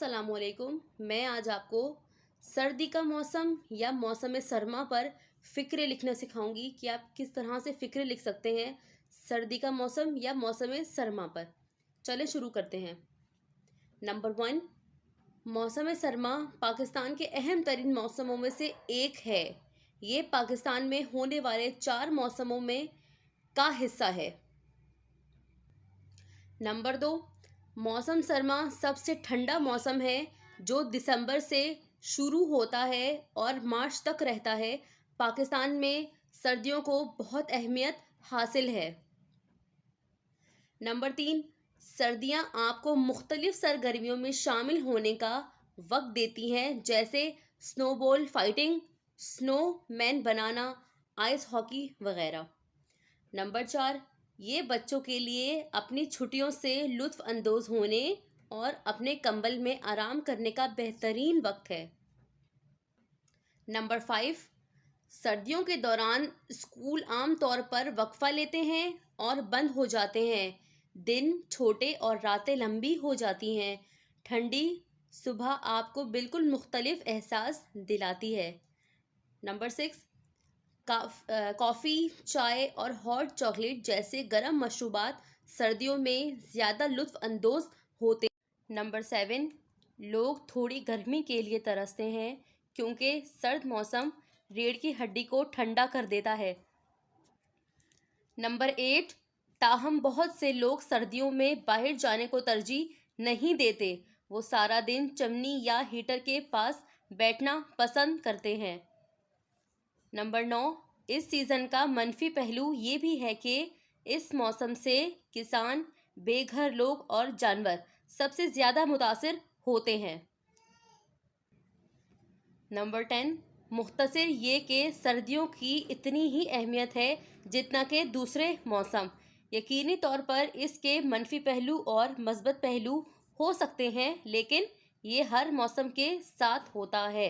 अस्सलाम वालेकुम। मैं आज आपको सर्दी का मौसम या मौसम सरमा पर फ़िक्रे लिखना सिखाऊंगी कि आप किस तरह से फ़िक्रे लिख सकते हैं सर्दी का मौसम या मौसम सरमा पर। चले शुरू करते हैं। नंबर 1, मौसम सरमा पाकिस्तान के अहम तरीन मौसमों में से एक है। ये पाकिस्तान में होने वाले 4 मौसमों में का हिस्सा है। नंबर 2, मौसम सरमा सबसे ठंडा मौसम है जो दिसंबर से शुरू होता है और मार्च तक रहता है। पाकिस्तान में सर्दियों को बहुत अहमियत हासिल है। नंबर 3, सर्दियां आपको मुख्तलिफ सरगर्मियों में शामिल होने का वक्त देती हैं, जैसे स्नोबॉल फाइटिंग, स्नो मैन बनाना, आइस हॉकी वगैरह। नंबर 4, ये बच्चों के लिए अपनी छुट्टियों से लुत्फ़ अंदोज़ होने और अपने कंबल में आराम करने का बेहतरीन वक्त है। नंबर 5, सर्दियों के दौरान स्कूल आम तौर पर वक्फा लेते हैं और बंद हो जाते हैं। दिन छोटे और रातें लंबी हो जाती हैं। ठंडी सुबह आपको बिल्कुल मुख्तलिफ एहसास दिलाती है। नंबर 6, कॉफ़ी, चाय और हॉट चॉकलेट जैसे गर्म मशरूबात सर्दियों में ज़्यादा लुत्फ़ अंदोज़ होते। नंबर 7, लोग थोड़ी गर्मी के लिए तरसते हैं क्योंकि सर्द मौसम रीढ़ की हड्डी को ठंडा कर देता है। नंबर 8, ताहम बहुत से लोग सर्दियों में बाहर जाने को तरजीह नहीं देते। वो सारा दिन चिमनी या हीटर के पास बैठना पसंद करते हैं। नंबर 9, इस सीज़न का मनफी पहलू ये भी है कि इस मौसम से किसान, बेघर लोग और जानवर सबसे ज़्यादा मुतासिर होते हैं। नंबर 10, मुख्तसर ये कि सर्दियों की इतनी ही अहमियत है जितना कि दूसरे मौसम। यकीनी तौर पर इसके मनफी पहलू और मस्बत पहलू हो सकते हैं, लेकिन ये हर मौसम के साथ होता है।